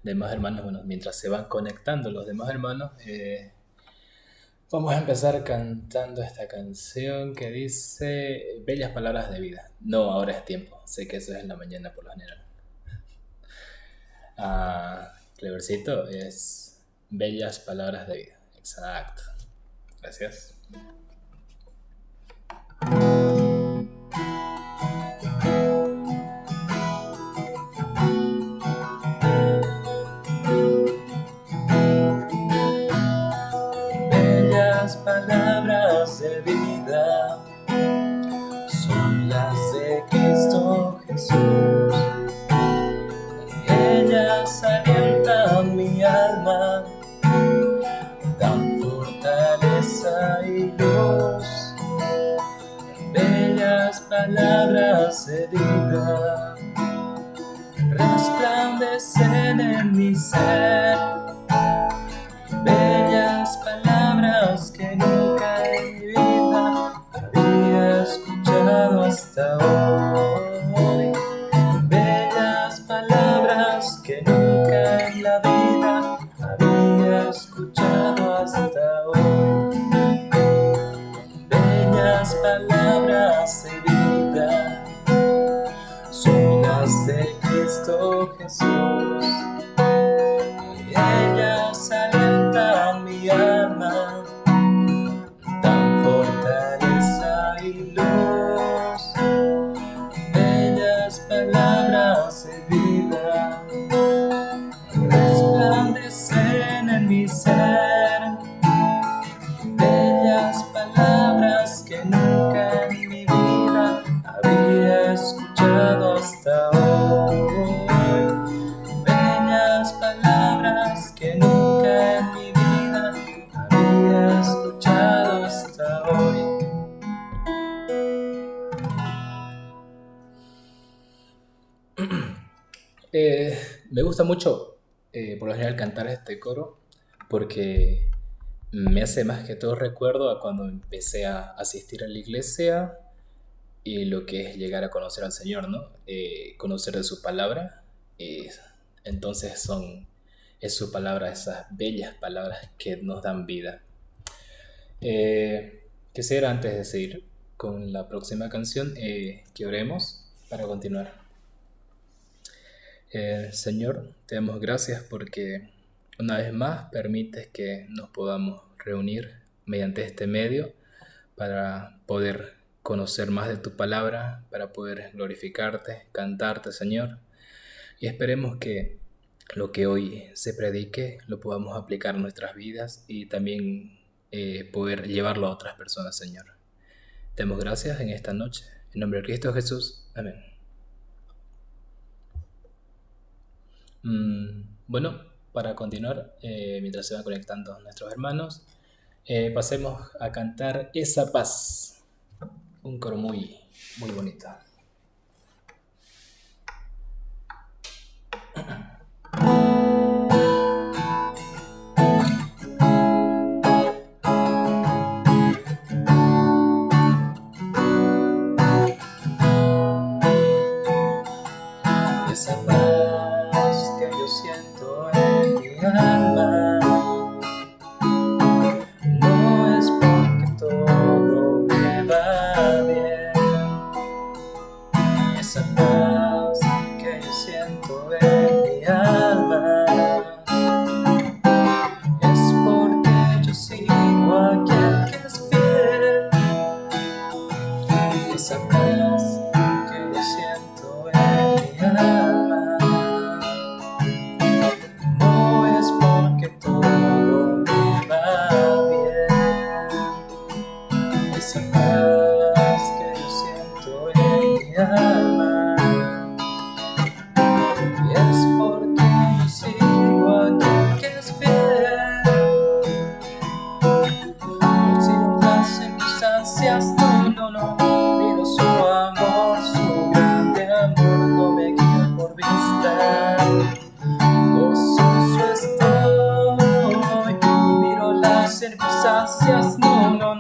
demás hermanos, bueno, mientras se van conectando los demás hermanos, vamos a empezar cantando esta canción que dice Bellas Palabras de Vida. No, ahora es tiempo. Sé que eso es en la mañana por lo general. Clevercito es Bellas Palabras de Vida. Exacto. Gracias. Bellas palabras de vida son las de Cristo Jesús. Ellas alientan mi alma, dan fortaleza y luz. Bellas palabras de vida resplandecen en mi ser. Bellas palabras que nunca en mi vida había escuchado hasta hoy. Bellas palabras que nunca en la vida había escuchado hasta hoy. Bellas palabras de vida son las de Cristo Jesús. Y ellas alientan mi alma, dan fortaleza y luz. Bellas palabras de vida resplandecen en mi ser. Bellas palabras que nunca en mi vida había escuchado hasta hoy. Bellas palabras que nunca en mi vida había escuchado hasta hoy. Me gusta mucho, por lo general, cantar este coro porque me hace más que todo recuerdo a cuando empecé a asistir a la iglesia y lo que es llegar a conocer al Señor, ¿no? Conocer de su palabra. Entonces es su palabra, esas bellas palabras que nos dan vida. Quisiera, antes de seguir con la próxima canción, que oremos para continuar. Señor, te damos gracias porque una vez más permites que nos podamos reunir mediante este medio para poder conocer más de tu palabra, para poder glorificarte, cantarte, Señor. Y esperemos que lo que hoy se predique lo podamos aplicar en nuestras vidas y también poder llevarlo a otras personas, Señor. Te damos gracias en esta noche. En nombre de Cristo Jesús. Amén. Bueno, para continuar, mientras se van conectando nuestros hermanos, pasemos a cantar Esa Paz, un coro muy, muy bonito. Esa paz que yo siento en mi alma no es porque todo me va bien. Esa paz que yo siento en mi alma es porque yo sigo a aquel que es fiel. Esa paz que yo siento en mi alma no es porque todo me va bien. Esa paz que yo siento en mi alma es porque yo sigo a aquel que es fiel. Sin las circunstancias, no, miro su amor, su grande amor, no me guía por vista. Gozoso estoy, miro las circunstancias, no,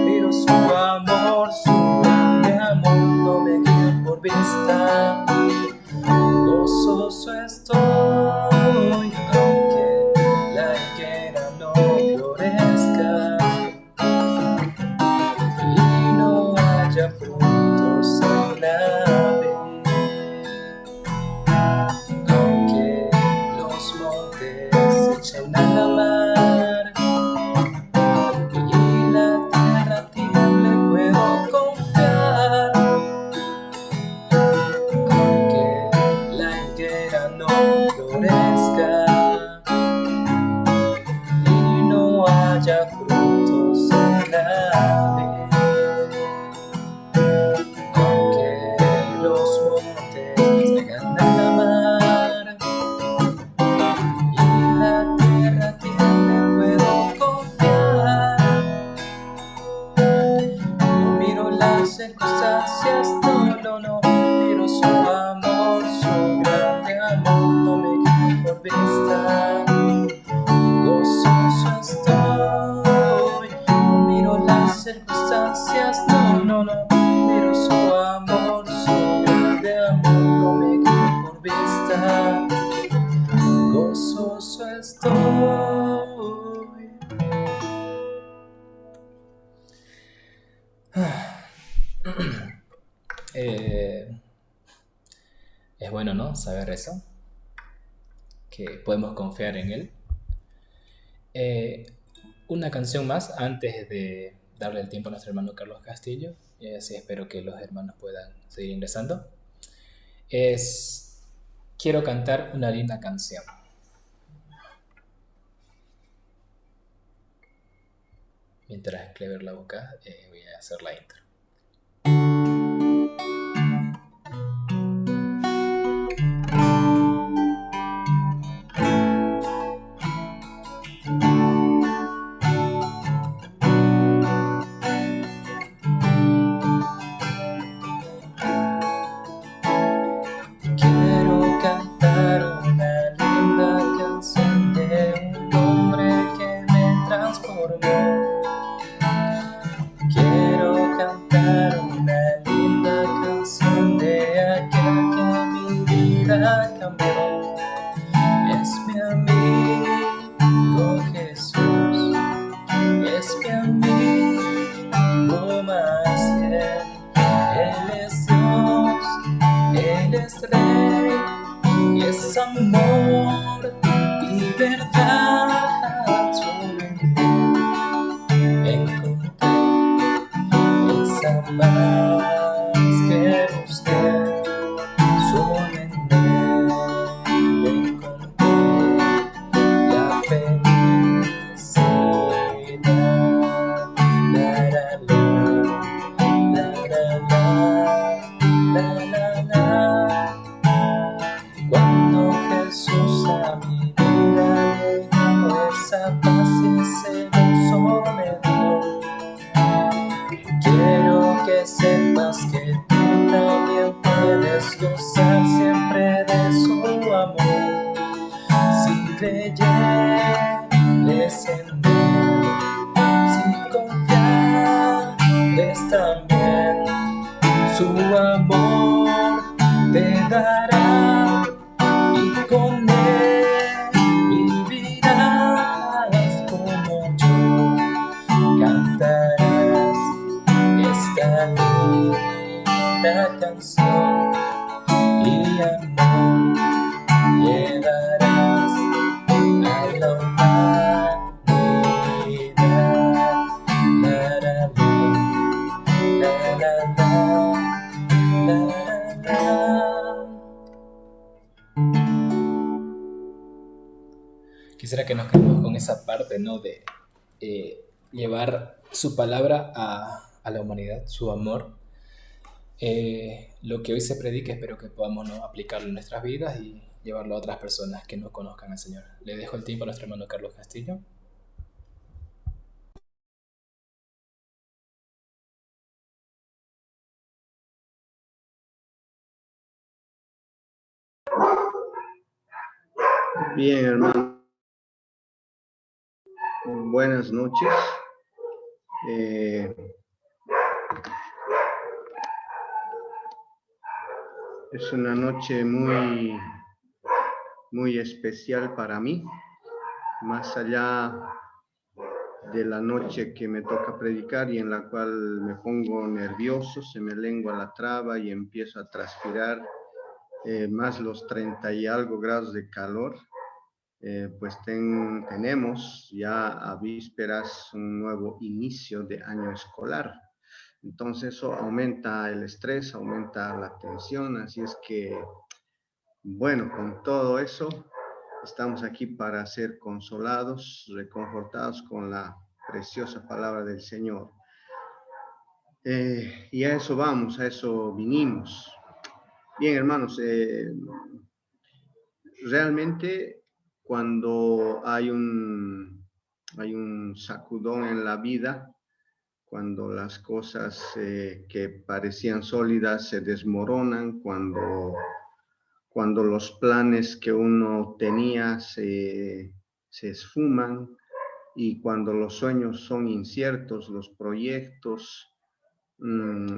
miro su amor, su grande amor, no me guía por vista. Gozoso estoy, gana la mar y la tierra tiemble, puedo confiar con que la higuera no florezca y no haya frutos en la vid, con que los montes se hagan a la mar y la tierra tiemble, puedo confiar. No miro las circunstancias, no miro su amor, su grande amor, no me quedo por vista. Gozoso estoy, no miro las circunstancias, no miro su amor, su grande amor, no me quedo por vista. Gozoso estoy. Es bueno, ¿no? Saber eso, que podemos confiar en Él. Una canción más antes de darle el tiempo a nuestro hermano Carlos Castillo, y así espero que los hermanos puedan seguir ingresando. Quiero cantar una linda canción. Mientras Clever la busca, voy a hacer la intro. Quiero cantar una linda canción de un hombre que me transformó. Quiero cantar una linda canción de aquel que mi vida cambió. Es mi amigo Jesús, es mi amigo más fiel. Él es Dios, Él es Rey, y es amor y verdad. Solo en ti encontré esa paz que busqué. Solo en Él encontré la felicidad. La, la, la, la. Cuando Jesús a mi vida llegó, esa paz y ese gozo me dio. Quiero que sepas que tú también puedes gozar siempre de su amor, si creyeres en Él, si confiares también, su amor te dará y con Él vivirás como yo, cantarás esta linda canción y amor llevarás a la humanidad. La, la, la, la, la, la, la. Quisiera que nos quedemos con esa parte, ¿no? De llevar su palabra a la humanidad, su amor. Lo que hoy se predica, espero que podamos, ¿no?, aplicarlo en nuestras vidas y llevarlo a otras personas que no conozcan al Señor. Le dejo el tiempo a nuestro hermano Carlos Castillo. Bien, hermano. Buenas noches. Es una noche muy especial para mí, más allá de la noche que me toca predicar y en la cual me pongo nervioso, se me lengua la traba y empiezo a transpirar, más los 30 y algo grados de calor. pues tenemos ya a vísperas un nuevo inicio de año escolar. Entonces eso aumenta el estrés, aumenta la tensión, así es que, bueno, con todo eso, estamos aquí para ser consolados, reconfortados con la preciosa palabra del Señor. Y a eso vamos, a eso vinimos. Bien, hermanos, realmente cuando hay un sacudón en la vida, cuando las cosas que parecían sólidas se desmoronan, cuando los planes que uno tenía se esfuman y cuando los sueños son inciertos, los proyectos,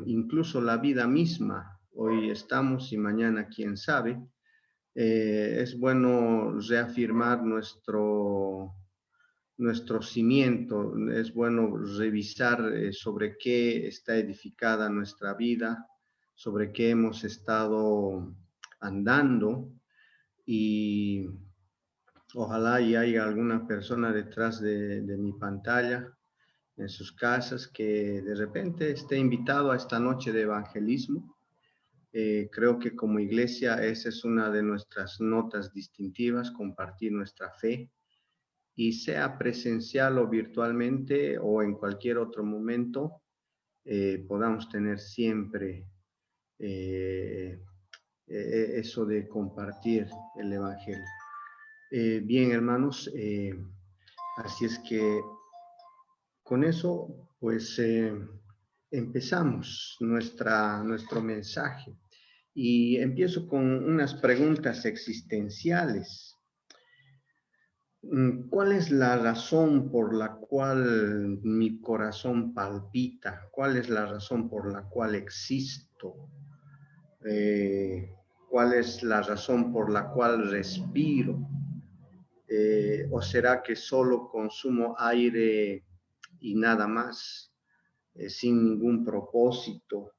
incluso la vida misma, hoy estamos y mañana quién sabe, es bueno reafirmar nuestro cimiento, es bueno revisar sobre qué está edificada nuestra vida, sobre qué hemos estado andando y ojalá y haya alguna persona detrás de mi pantalla en sus casas que de repente esté invitado a esta noche de evangelismo. Creo que como iglesia esa es una de nuestras notas distintivas, compartir nuestra fe, y sea presencial o virtualmente o en cualquier otro momento, podamos tener siempre eh, eso de compartir el Evangelio. Bien, hermanos, así es que con eso, pues empezamos nuestro mensaje y empiezo con unas preguntas existenciales. ¿Cuál es la razón por la cual mi corazón palpita? ¿Cuál es la razón por la cual existo? ¿Cuál es la razón por la cual respiro? ¿O será que solo consumo aire y nada más, sin ningún propósito?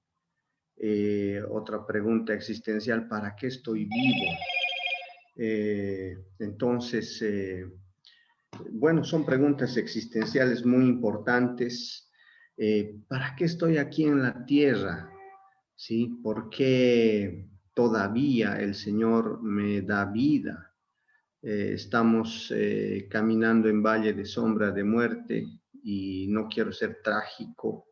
Otra pregunta existencial: ¿para qué estoy vivo? Entonces, bueno, son preguntas existenciales muy importantes. ¿Para qué estoy aquí en la tierra? ¿Sí? ¿Por qué todavía el Señor me da vida? Estamos caminando en valle de sombra de muerte y no quiero ser trágico,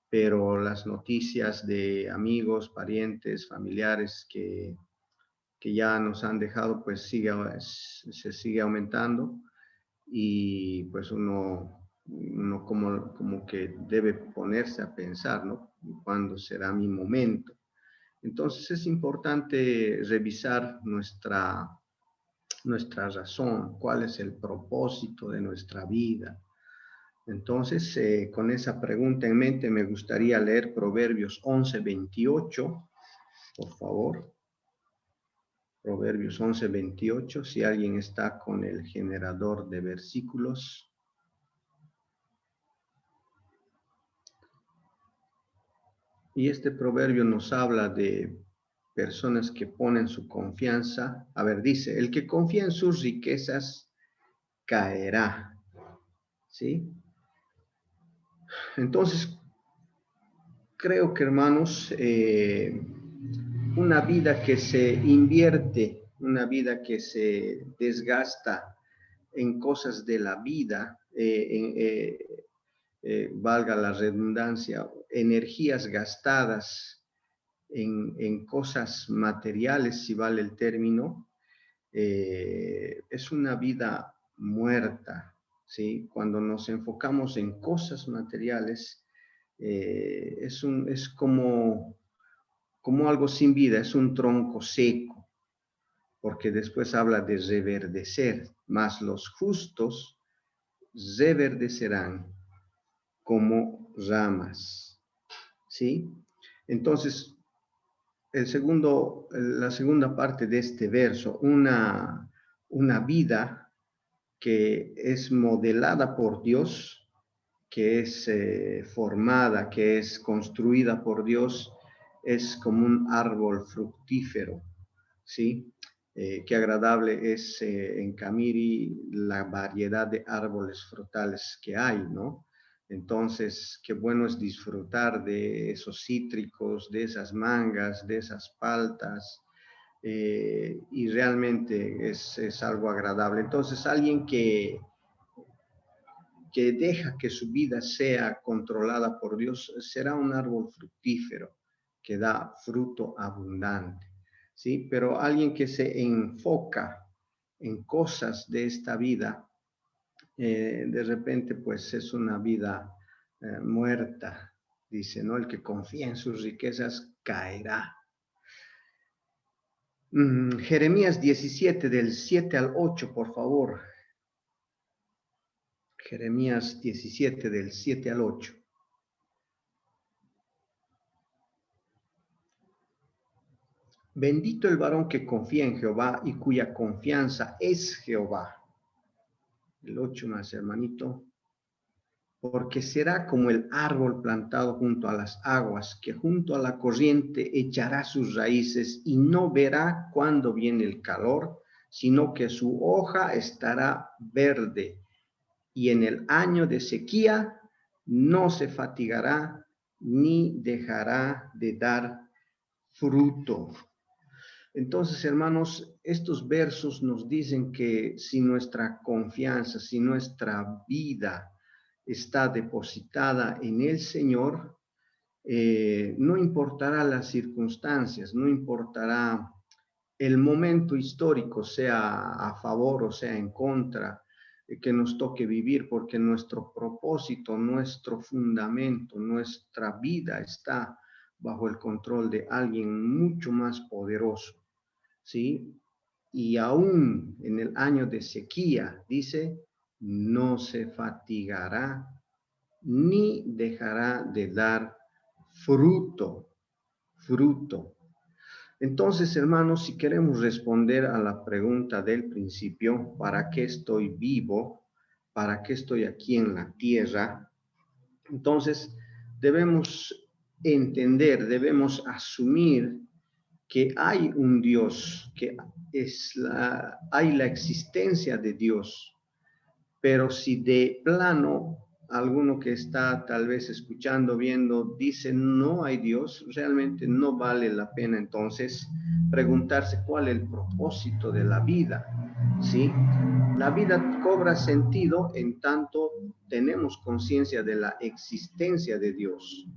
pero las noticias de amigos, parientes, familiares que ya nos han dejado, pues se sigue aumentando y pues uno como que debe ponerse a pensar, ¿no? ¿Cuándo será mi momento? Entonces es importante revisar nuestra razón, cuál es el propósito de nuestra vida. Entonces, con esa pregunta en mente, me gustaría leer Proverbios 11:28, por favor. Proverbios 11:28, si alguien está con el generador de versículos. Y este proverbio nos habla de personas que ponen su confianza. A ver, dice: el que confía en sus riquezas caerá. ¿Sí? Entonces, creo que, hermanos, una vida que se invierte, una vida que se desgasta en cosas de la vida, valga la redundancia, energías gastadas en cosas materiales, si vale el término, es una vida muerta, ¿sí? Cuando nos enfocamos en cosas materiales, es como algo sin vida, es un tronco seco, porque después habla de reverdecer, mas los justos reverdecerán como ramas, ¿sí? Entonces, la segunda parte de este verso, una vida que es modelada por Dios, que es formada, que es construida por Dios, es como un árbol fructífero, ¿sí? Qué agradable es en Camiri la variedad de árboles frutales que hay, ¿no? Entonces, qué bueno es disfrutar de esos cítricos, de esas mangas, de esas paltas, y realmente es algo agradable. Entonces, alguien que deja que su vida sea controlada por Dios será un árbol fructífero que da fruto abundante, ¿sí? Pero alguien que se enfoca en cosas de esta vida, de repente pues es una vida muerta, dice, ¿no? El que confía en sus riquezas caerá. Jeremías 17, del 7 al 8, por favor. Jeremías 17, del 7 al 8. Bendito el varón que confía en Jehová y cuya confianza es Jehová. El 8 más, hermanito. Porque será como el árbol plantado junto a las aguas, que junto a la corriente echará sus raíces y no verá cuándo viene el calor, sino que su hoja estará verde, y en el año de sequía no se fatigará ni dejará de dar fruto. Entonces, hermanos, estos versos nos dicen que si nuestra confianza, si nuestra vida está depositada en el Señor, no importará las circunstancias, no importará el momento histórico, sea a favor o sea en contra, que nos toque vivir, porque nuestro propósito, nuestro fundamento, nuestra vida está bajo el control de alguien mucho más poderoso, ¿sí? Y aún en el año de sequía, dice, no se fatigará ni dejará de dar fruto, fruto. Entonces, hermanos, si queremos responder a la pregunta del principio, ¿para qué estoy vivo? ¿Para qué estoy aquí en la tierra? Entonces, debemos entender, debemos asumir que hay un Dios, que hay la existencia de Dios, pero si de plano alguno que está tal vez escuchando, viendo, dice no hay Dios, realmente no vale la pena entonces preguntarse cuál es el propósito de la vida, ¿sí? La vida cobra sentido en tanto tenemos conciencia de la existencia de Dios.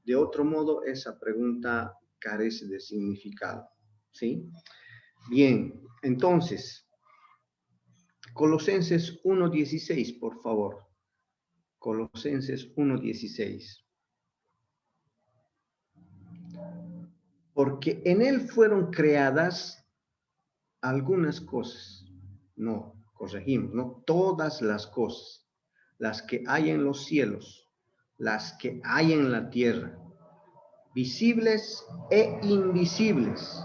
De otro modo, esa pregunta carece de significado, ¿sí? Bien, entonces, Colosenses 1:16, por favor. Colosenses 1:16. Porque en él fueron creadas algunas cosas. No, corregimos, no todas las cosas. Las que hay en los cielos, las que hay en la tierra, visibles e invisibles,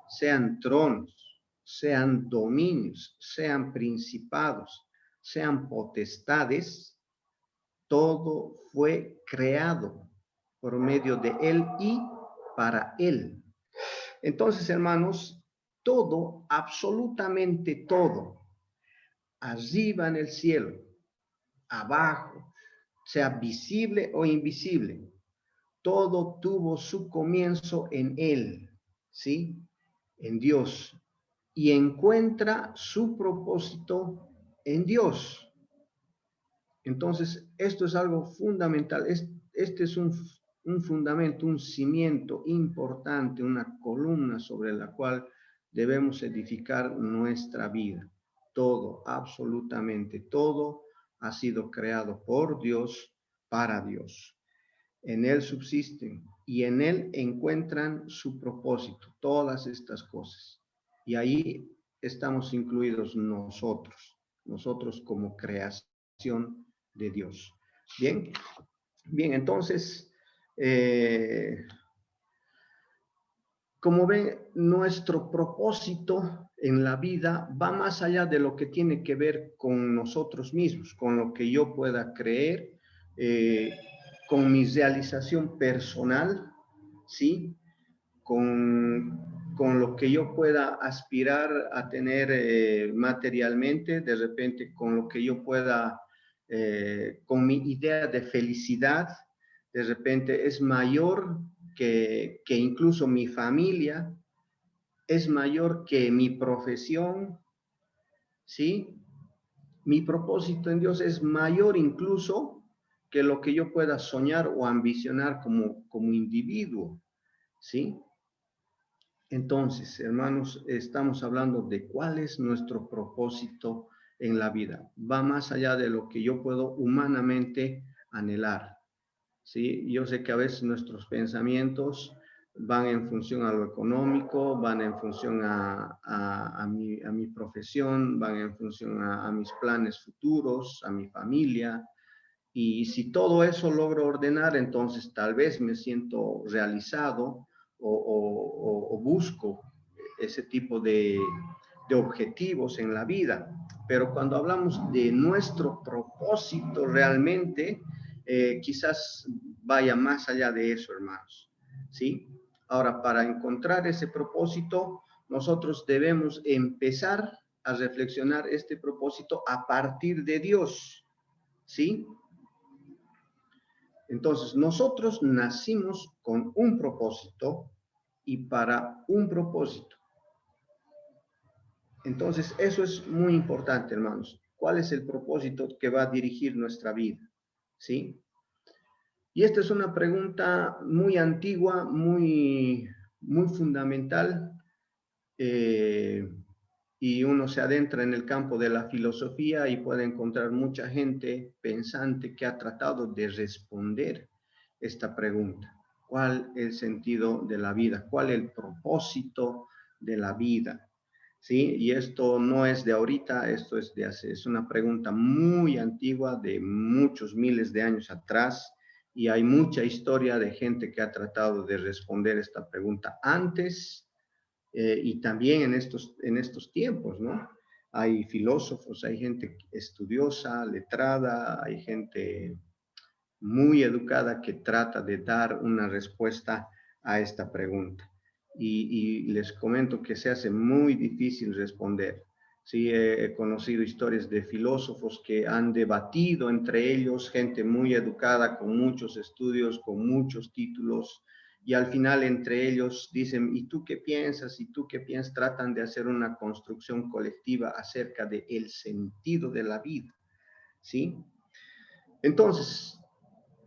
sean tronos, sean dominios, sean principados, sean potestades, todo fue creado por medio de Él y para Él. Entonces, hermanos, todo, absolutamente todo, arriba en el cielo, abajo, sea visible o invisible, todo tuvo su comienzo en Él, ¿sí? En Dios. Y encuentra su propósito en Dios. Entonces, esto es algo fundamental. Este es un fundamento, un cimiento importante, una columna sobre la cual debemos edificar nuestra vida. Todo, absolutamente todo, ha sido creado por Dios, para Dios. En Él subsisten y en Él encuentran su propósito, todas estas cosas. Y ahí estamos incluidos nosotros como creación de Dios. Bien, bien, entonces, como ven, nuestro propósito en la vida va más allá de lo que tiene que ver con nosotros mismos, con lo que yo pueda creer, con mi realización personal, ¿sí? Con con lo que yo pueda aspirar a tener materialmente, de repente con lo que yo pueda, con mi idea de felicidad, de repente es mayor que incluso mi familia, es mayor que mi profesión, ¿sí? Mi propósito en Dios es mayor incluso que lo que yo pueda soñar o ambicionar como individuo, ¿sí? Entonces, hermanos, estamos hablando de cuál es nuestro propósito en la vida. Va más allá de lo que yo puedo humanamente anhelar. ¿Sí? Yo sé que a veces nuestros pensamientos van en función a lo económico, van en función a mi profesión, van en función a mis planes futuros, a mi familia. Y si todo eso logro ordenar, entonces tal vez me siento realizado o busco ese tipo de objetivos en la vida. Pero cuando hablamos de nuestro propósito realmente, quizás vaya más allá de eso, hermanos. ¿Sí? Ahora, para encontrar ese propósito, nosotros debemos empezar a reflexionar este propósito a partir de Dios. ¿Sí? Entonces, nosotros nacimos con un propósito y para un propósito. Entonces, eso es muy importante, hermanos. ¿Cuál es el propósito que va a dirigir nuestra vida? ¿Sí? Y esta es una pregunta muy antigua, muy fundamental, eh, y uno se adentra en el campo de la filosofía y puede encontrar mucha gente pensante que ha tratado de responder esta pregunta. ¿Cuál es el sentido de la vida? ¿Cuál es el propósito de la vida? ¿Sí? Y esto no es de ahorita, esto es una pregunta muy antigua, de muchos miles de años atrás, y hay mucha historia de gente que ha tratado de responder esta pregunta antes y también en estos tiempos, ¿no? Hay filósofos, hay gente estudiosa, letrada, hay gente muy educada que trata de dar una respuesta a esta pregunta. Y les comento que se hace muy difícil responder. Sí, he conocido historias de filósofos que han debatido entre ellos, gente muy educada, con muchos estudios, con muchos títulos, y al final entre ellos dicen, ¿y tú qué piensas? ¿Y tú qué piensas? Tratan de hacer una construcción colectiva acerca del sentido de la vida, ¿sí? Entonces,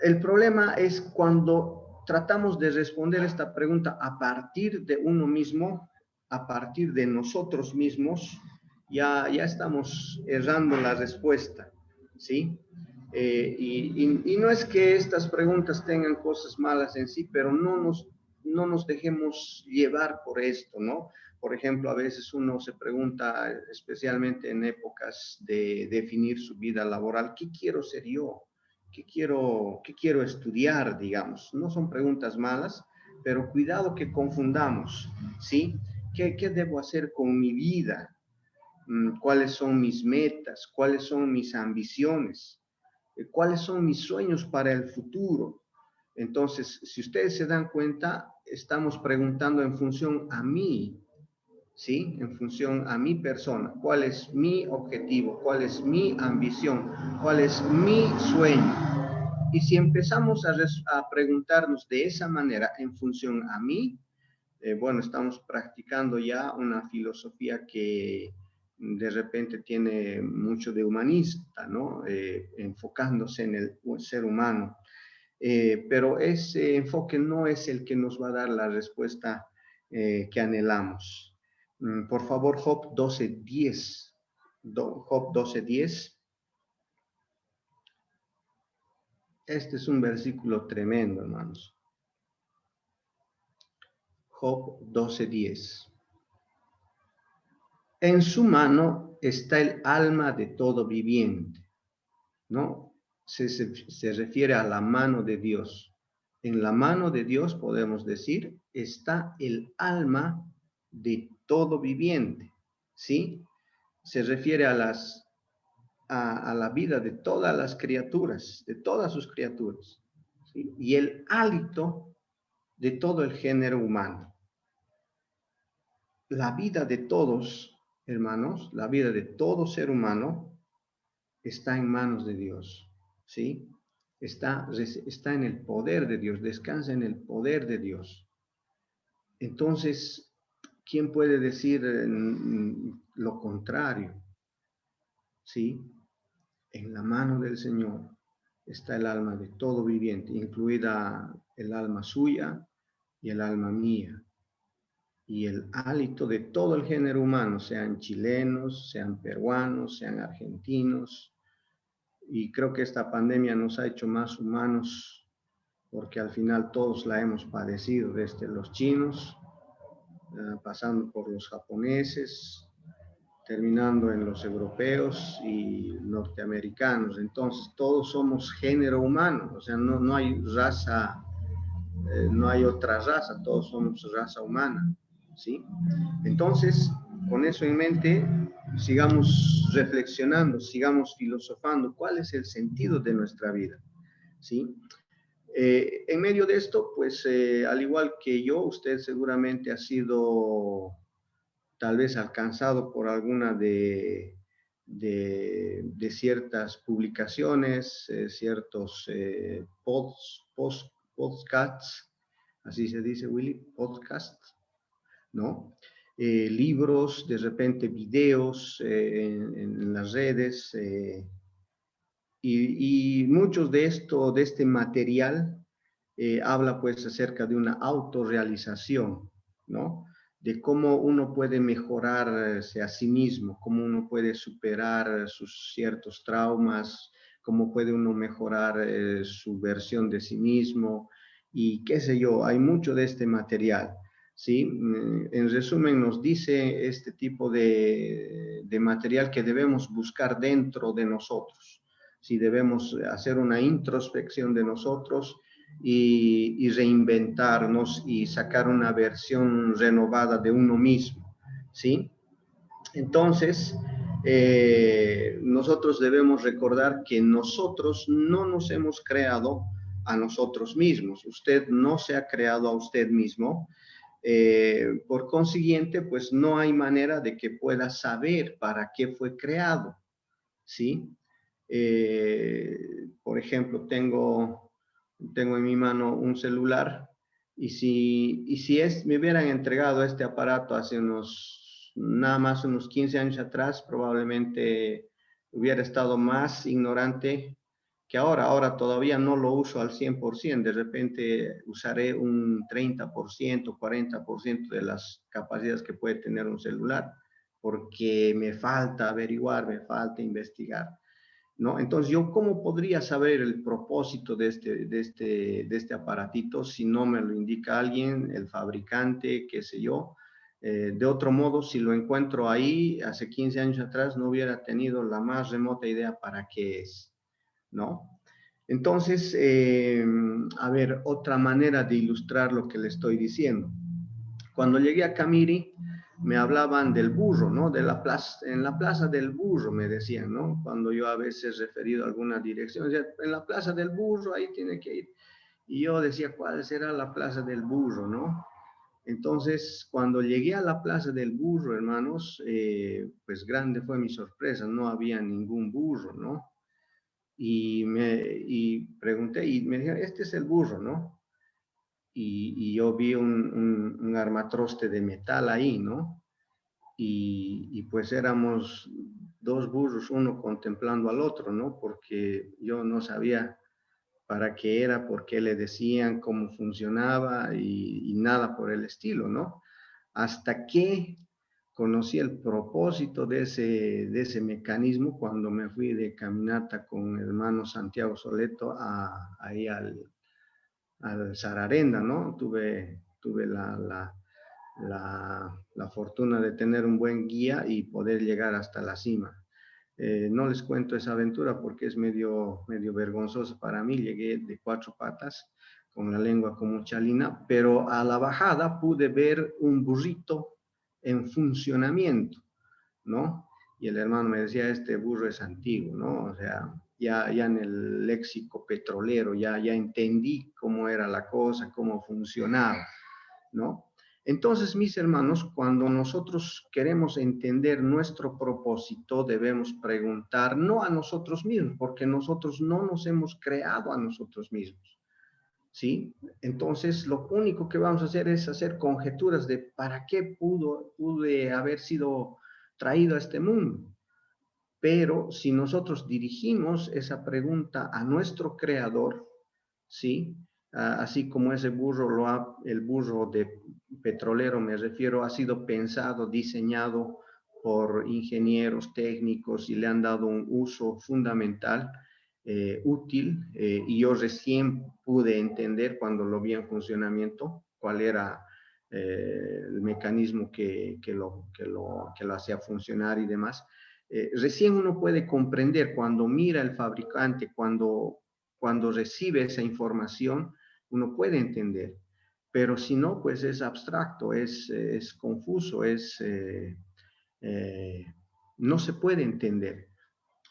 el problema es cuando tratamos de responder esta pregunta a partir de uno mismo, a partir de nosotros mismos, ya estamos errando la respuesta, ¿sí? Y no es que estas preguntas tengan cosas malas en sí, pero no nos dejemos llevar por esto, ¿no? Por ejemplo, a veces uno se pregunta, especialmente en épocas de definir su vida laboral, ¿qué quiero ser yo? Qué quiero estudiar, digamos? No son preguntas malas, pero cuidado que confundamos, ¿sí? ¿Qué debo hacer con mi vida? ¿Cuáles son mis metas? ¿Cuáles son mis ambiciones? ¿Cuáles son mis sueños para el futuro? Entonces, si ustedes se dan cuenta, estamos preguntando en función a mí, ¿sí? En función a mi persona, cuál es mi objetivo, cuál es mi ambición, cuál es mi sueño. Y si empezamos a preguntarnos de esa manera en función a mí, bueno, estamos practicando ya una filosofía que de repente tiene mucho de humanista, ¿no? Enfocándose en el ser humano. Pero ese enfoque no es el que nos va a dar la respuesta que anhelamos. Por favor, Job 12:10. Job 12:10. Este es un versículo tremendo, hermanos. Job 12:10. En su mano está el alma de todo viviente, ¿no? Se refiere a la mano de Dios. En la mano de Dios, podemos decir, está el alma de todo viviente, ¿sí? Se refiere a la vida de todas las criaturas, de todas sus criaturas, ¿sí? Y el hálito de todo el género humano. la vida de todos, hermanos, la vida de todo ser humano está en manos de Dios, ¿sí? Está en el poder de Dios, descansa en el poder de Dios. Entonces, ¿quién puede decir lo contrario? ¿Sí? En la mano del Señor está el alma de todo viviente, incluida el alma suya y el alma mía, y el hálito de todo el género humano, sean chilenos, sean peruanos, sean argentinos. Y creo que esta pandemia nos ha hecho más humanos porque al final todos la hemos padecido, desde los chinos, pasando por los japoneses, terminando en los europeos y norteamericanos. Entonces, todos somos género humano, o sea, no hay raza, no hay otra raza, todos somos raza humana, ¿sí? Entonces, con eso en mente, sigamos reflexionando, sigamos filosofando, ¿cuál es el sentido de nuestra vida? ¿Sí? En medio de esto, pues al igual que yo, usted seguramente ha sido tal vez alcanzado por alguna de ciertas publicaciones, ciertos podcasts, así se dice, Willy, podcasts, ¿no? Libros, de repente videos en las redes, y muchos de este material habla pues acerca de una autorrealización, ¿no? De cómo uno puede mejorarse a sí mismo, cómo uno puede superar sus ciertos traumas, cómo puede uno mejorar su versión de sí mismo y qué sé yo, hay mucho de este material, ¿sí? En resumen, nos dice este tipo de material que debemos buscar dentro de nosotros, si debemos hacer una introspección de nosotros y reinventarnos y sacar una versión renovada de uno mismo, ¿sí? Entonces, nosotros debemos recordar que nosotros no nos hemos creado a nosotros mismos. Usted no se ha creado a usted mismo. Por consiguiente, pues no hay manera de que pueda saber para qué fue creado, ¿sí? Por ejemplo, tengo en mi mano un celular y si me hubieran entregado este aparato hace nada más unos 15 años atrás, probablemente hubiera estado más ignorante que ahora. Ahora todavía no lo uso al 100%, de repente usaré un 30%, 40% de las capacidades que puede tener un celular, porque me falta averiguar, me falta investigar, ¿no? Entonces, ¿yo cómo podría saber el propósito de este aparatito si no me lo indica alguien, el fabricante, qué sé yo? De otro modo, si lo encuentro ahí, hace 15 años atrás, no hubiera tenido la más remota idea para qué es, ¿no? Entonces, a ver, otra manera de ilustrar lo que le estoy diciendo. Cuando llegué a Camiri, me hablaban del burro, ¿no? En la plaza del burro, me decían, ¿no? Cuando yo a veces referido a alguna dirección, decía, en la plaza del burro, ahí tiene que ir. Y yo decía, ¿cuál será la plaza del burro, no? Entonces, cuando llegué a la plaza del burro, hermanos, pues grande fue mi sorpresa, no había ningún burro, ¿no? Y pregunté, y me dijeron, este es el burro, ¿no? Y yo vi un armatroste de metal ahí, ¿no? Y pues éramos dos burros, uno contemplando al otro, ¿no? Porque yo no sabía para qué era, por qué le decían, cómo funcionaba y nada por el estilo, ¿no? Hasta que conocí el propósito de ese mecanismo cuando me fui de caminata con el hermano Santiago Soleto ahí al Sararenda, ¿no? Tuve la fortuna de tener un buen guía y poder llegar hasta la cima. No les cuento esa aventura porque es medio vergonzosa para mí. Llegué de cuatro patas, con la lengua como chalina, pero a la bajada pude ver un burrito en funcionamiento, ¿no? Y el hermano me decía, este burro es antiguo, ¿no? O sea, ya en el léxico petrolero, ya entendí cómo era la cosa, cómo funcionaba, ¿no? Entonces, mis hermanos, cuando nosotros queremos entender nuestro propósito, debemos preguntar no a nosotros mismos, porque nosotros no nos hemos creado a nosotros mismos, ¿sí? Entonces, lo único que vamos a hacer es hacer conjeturas de para qué pude haber sido traído a este mundo. Pero si nosotros dirigimos esa pregunta a nuestro creador, ¿sí? Así como ese burro, el burro de petrolero, me refiero, ha sido pensado, diseñado por ingenieros técnicos y le han dado un uso fundamental, útil, y yo recién pude entender cuando lo vi en funcionamiento cuál era el mecanismo que lo hacía funcionar y demás. Recién uno puede comprender cuando mira el fabricante, cuando recibe esa información, uno puede entender. Pero si no, pues es abstracto, es confuso, eh, no se puede entender.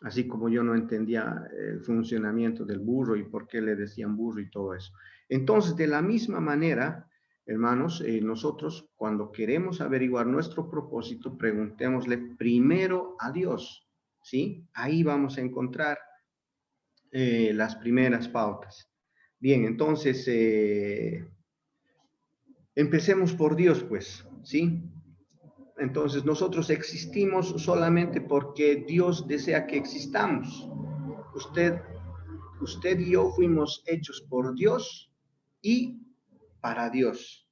Así como yo no entendía el funcionamiento del burro y por qué le decían burro y todo eso. Entonces, de la misma manera, hermanos, nosotros cuando queremos averiguar nuestro propósito, preguntémosle primero a Dios, ¿sí? Ahí vamos a encontrar las primeras pautas. Bien, entonces, empecemos por Dios, pues, ¿sí? Entonces, nosotros existimos solamente porque Dios desea que existamos. Usted, usted y yo fuimos hechos por Dios y para Dios.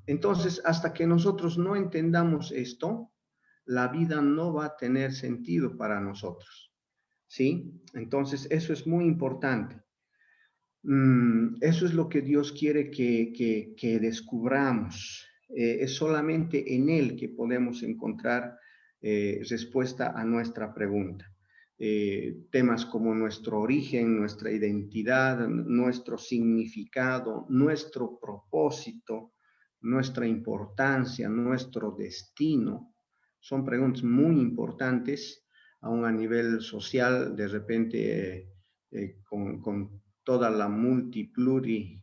Entonces, hasta que nosotros no entendamos esto, la vida no va a tener sentido para nosotros. ¿Sí? Entonces, eso es muy importante. Eso es lo que Dios quiere que descubramos. Es solamente en Él que podemos encontrar respuesta a nuestra pregunta. Temas como nuestro origen, nuestra identidad, nuestro significado, nuestro propósito, nuestra importancia, nuestro destino, son preguntas muy importantes, aún a nivel social, de repente con toda la multipluri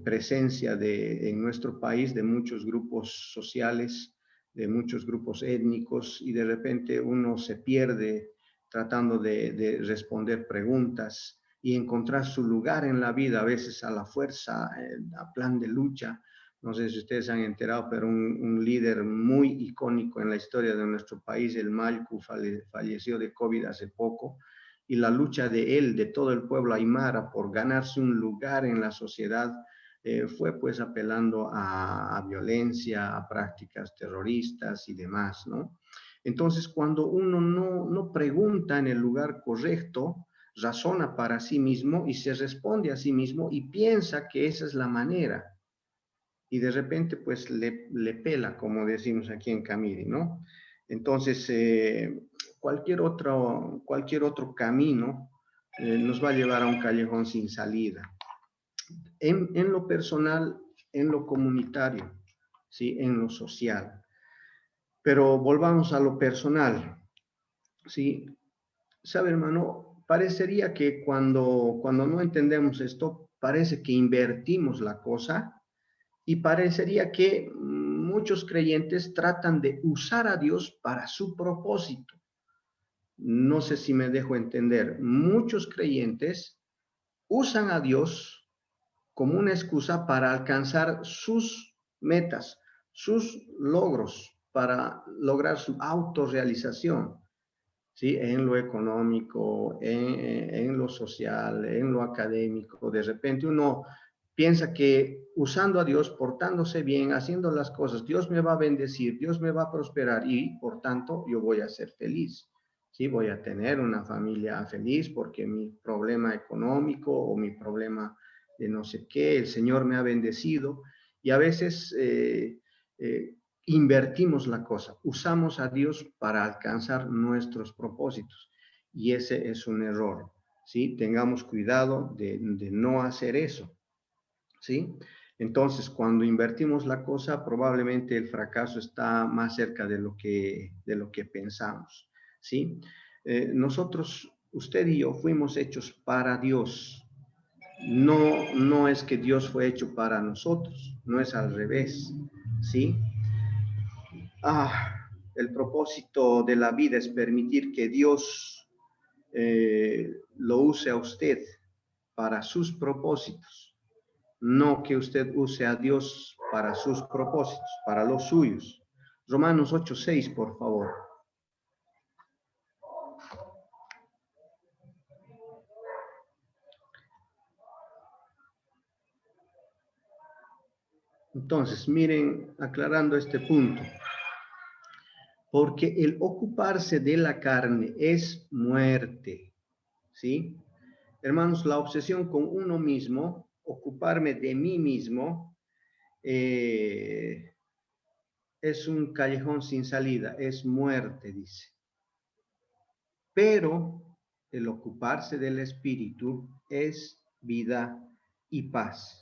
presencia en nuestro país de muchos grupos sociales, de muchos grupos étnicos, y de repente uno se pierde tratando de responder preguntas y encontrar su lugar en la vida, a veces a la fuerza, a plan de lucha. No sé si ustedes han enterado, pero un líder muy icónico en la historia de nuestro país, el Malcu, falleció de COVID hace poco, y la lucha de él, de todo el pueblo aymara, por ganarse un lugar en la sociedad, fue pues apelando a violencia, a prácticas terroristas y demás, ¿no? Entonces, cuando uno no pregunta en el lugar correcto, razona para sí mismo y se responde a sí mismo y piensa que esa es la manera. Y de repente, pues, le pela, como decimos aquí en Camiri, ¿no? Entonces, cualquier otro camino nos va a llevar a un callejón sin salida. En lo personal, en lo comunitario, ¿sí? En lo social. Pero volvamos a lo personal, ¿sí? Sabe, hermano, parecería que cuando no entendemos esto, parece que invertimos la cosa y parecería que muchos creyentes tratan de usar a Dios para su propósito. No sé si me dejo entender. Muchos creyentes usan a Dios como una excusa para alcanzar sus metas, sus logros, para lograr su autorrealización, ¿sí? En lo económico, en lo social, en lo académico. De repente uno piensa que usando a Dios, portándose bien, haciendo las cosas, Dios me va a bendecir, Dios me va a prosperar y por tanto yo voy a ser feliz. Sí, voy a tener una familia feliz porque mi problema económico o mi problema de no sé qué, el Señor me ha bendecido. Y a veces invertimos la cosa, usamos a Dios para alcanzar nuestros propósitos y ese es un error, ¿sí? Tengamos cuidado de no hacer eso, ¿sí? Entonces, cuando invertimos la cosa, probablemente el fracaso está más cerca de lo que pensamos, ¿sí? Nosotros, usted y yo, fuimos hechos para Dios, no es que Dios fue hecho para nosotros, no es al revés, ¿sí? El propósito de la vida es permitir que Dios lo use a usted para sus propósitos, no que usted use a Dios para sus propósitos, para los suyos. Romanos 8:6, por favor. Entonces, miren, aclarando este punto, porque el ocuparse de la carne es muerte, ¿sí? Hermanos, la obsesión con uno mismo, ocuparme de mí mismo, es un callejón sin salida, es muerte, dice. Pero el ocuparse del espíritu es vida y paz.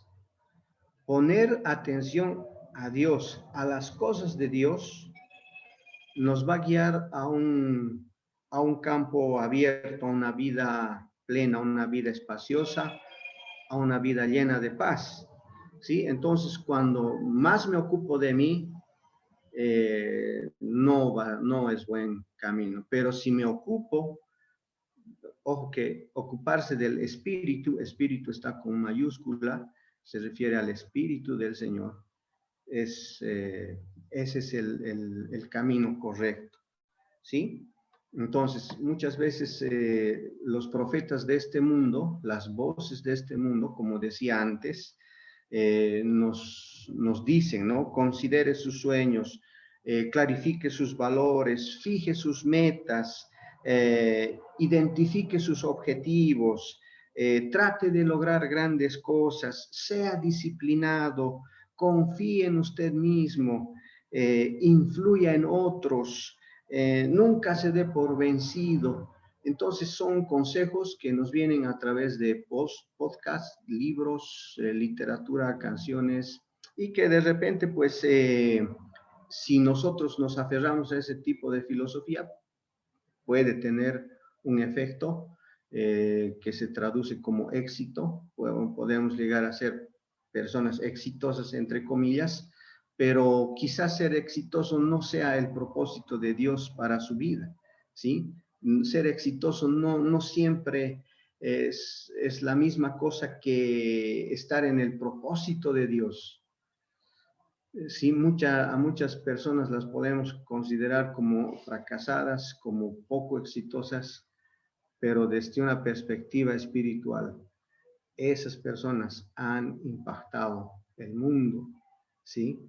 Poner atención a Dios, a las cosas de Dios, nos va a guiar a un campo abierto, a una vida plena, a una vida espaciosa, a una vida llena de paz. ¿Sí? Entonces, cuando más me ocupo de mí, no es buen camino. Pero si me ocupo, ojo que ocuparse del espíritu, espíritu está con mayúscula, se refiere al espíritu del Señor. Ese es el camino correcto, ¿sí? Entonces, muchas veces los profetas de este mundo, las voces de este mundo, como decía antes, nos dicen, ¿no? Considere sus sueños, clarifique sus valores, fije sus metas, identifique sus objetivos, trate de lograr grandes cosas, sea disciplinado, confíe en usted mismo, influya en otros, nunca se dé por vencido. Entonces son consejos que nos vienen a través de podcasts, libros, literatura, canciones, y que de repente, pues, si nosotros nos aferramos a ese tipo de filosofía, puede tener un efecto que se traduce como éxito. Podemos llegar a ser personas exitosas, entre comillas, pero quizás ser exitoso no sea el propósito de Dios para su vida, ¿sí? Ser exitoso no siempre es la misma cosa que estar en el propósito de Dios. Sí, a muchas personas las podemos considerar como fracasadas, como poco exitosas, pero desde una perspectiva espiritual, esas personas han impactado el mundo, ¿sí?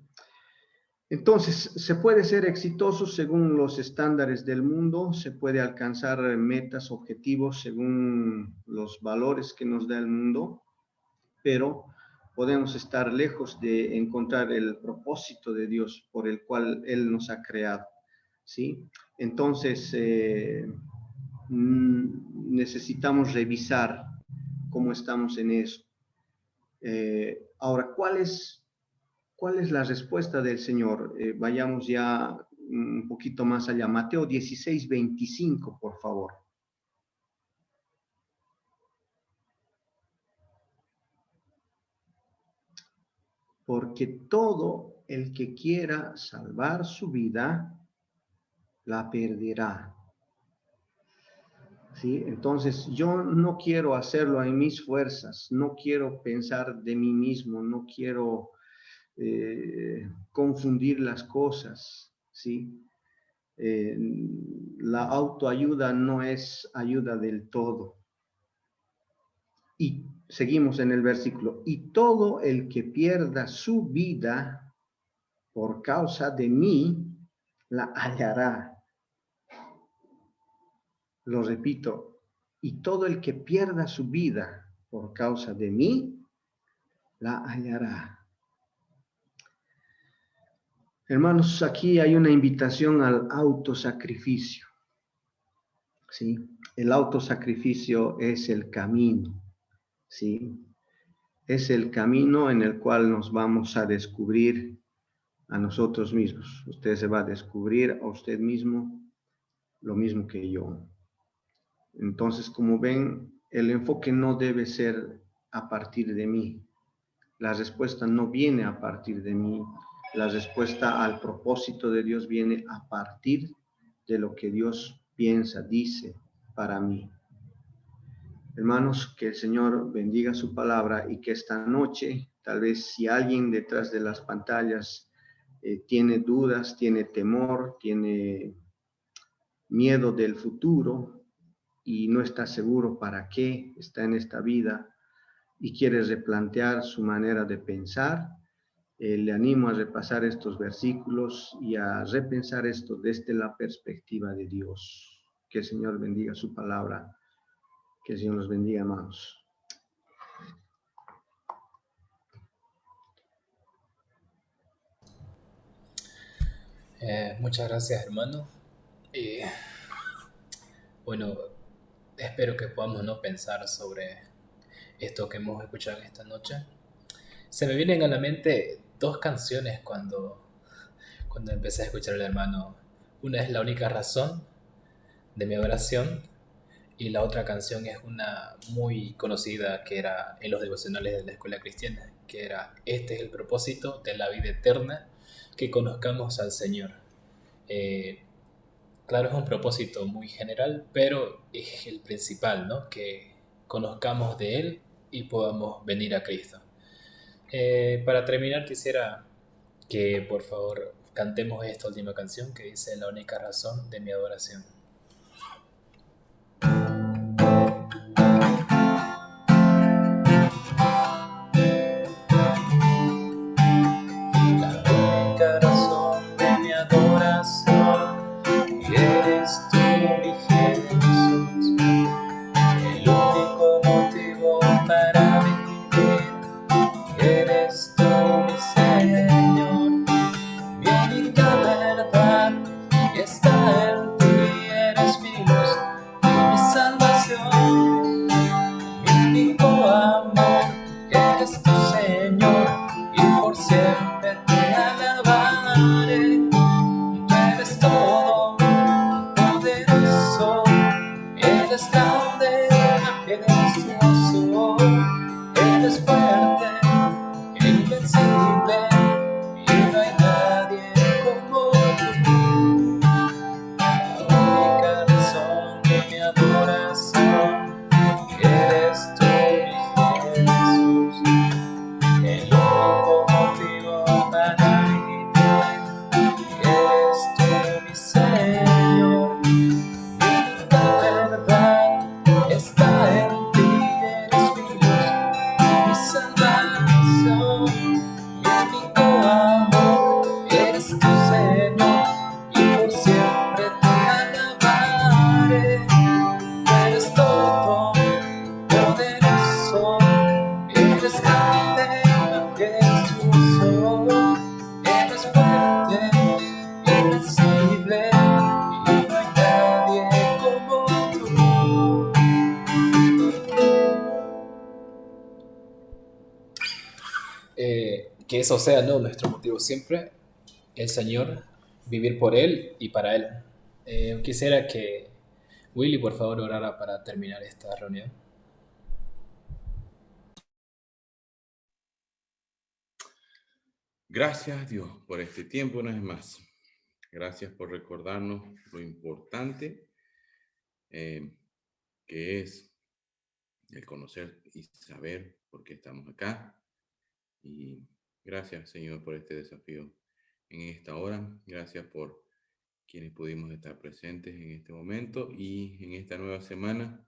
Entonces, se puede ser exitoso según los estándares del mundo, se puede alcanzar metas, objetivos según los valores que nos da el mundo, pero podemos estar lejos de encontrar el propósito de Dios por el cual Él nos ha creado, ¿sí? Entonces, necesitamos revisar cómo estamos en eso. Ahora, ¿cuál es la respuesta del Señor? Vayamos ya un poquito más allá. Mateo 16:25, por favor. Porque todo el que quiera salvar su vida, la perderá. ¿Sí? Entonces, yo no quiero hacerlo en mis fuerzas, no quiero pensar de mí mismo, no quiero confundir las cosas, ¿sí? La autoayuda no es ayuda del todo. Y seguimos en el versículo, y todo el que pierda su vida por causa de mí, la hallará. Lo repito, y todo el que pierda su vida por causa de mí, la hallará. Hermanos, aquí hay una invitación al autosacrificio, ¿sí? El autosacrificio es el camino, ¿sí? Es el camino en el cual nos vamos a descubrir a nosotros mismos. Usted se va a descubrir a usted mismo lo mismo que yo. Entonces, como ven, el enfoque no debe ser a partir de mí. La respuesta no viene a partir de mí. La respuesta al propósito de Dios viene a partir de lo que Dios piensa, dice para mí. Hermanos, que el Señor bendiga su palabra y que esta noche, tal vez si alguien detrás de las pantallas tiene dudas, tiene temor, tiene miedo del futuro y no está seguro para qué está en esta vida y quiere replantear su manera de pensar, le animo a repasar estos versículos y a repensar esto desde la perspectiva de Dios. Que el Señor bendiga su palabra. Que el Señor los bendiga, hermanos. Muchas gracias, hermano. Y bueno, espero que podamos no pensar sobre esto que hemos escuchado en esta noche. Se me vienen a la mente dos canciones cuando empecé a escuchar al hermano. Una es La única razón de mi oración y la otra canción es una muy conocida que era en los devocionales de la escuela cristiana, que era Este es el propósito de la vida eterna, que conozcamos al Señor. Eh, claro, es un propósito muy general, pero es el principal, ¿no? Que conozcamos de Él y podamos venir a Cristo. Para terminar, quisiera que por favor cantemos esta última canción que dice La única razón de mi adoración. La única razón de mi adoración eres tú, mi Jesús. El único motivo para vivir eres tú, mi Señor. Mi única verdad está en ti, eres mi luz y mi salvación. Mi único amor eres tu Señor y por siempre te alabaré. Tú eres todo poderoso, eres grande, majestuoso, eres fuerte, invencible y no hay nadie como tú. La única razón de mi adoración eres tú, mi Jesús. El único motivo para vivir eres tú, mi Señor. Mi única verdad está en ti, eres mi luz y mi salvación. Mi único amor eres tu Señor y por siempre te alabaré. Tú eres todo poderoso, eres grande, majestuoso, eres fuerte, invencible y no hay nadie como tú. Que eso sea, ¿no?, nuestro motivo siempre, el Señor, vivir por Él y para Él. Quisiera que Willy, por favor, orara para terminar esta reunión. Gracias, Dios, por este tiempo una vez más. Gracias por recordarnos lo importante que es el conocer y saber por qué estamos acá. Y gracias, Señor, por este desafío en esta hora. Gracias por quienes pudimos estar presentes en este momento y en esta nueva semana.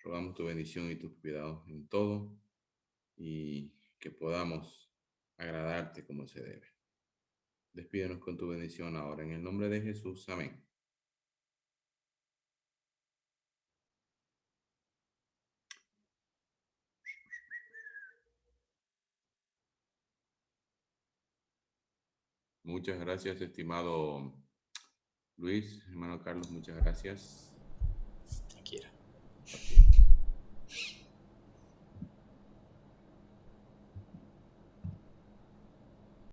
Rogamos tu bendición y tus cuidados en todo y que podamos agradarte como se debe. Despídenos con tu bendición ahora, en el nombre de Jesús. Amén. Muchas gracias, estimado Luis, hermano Carlos, muchas gracias.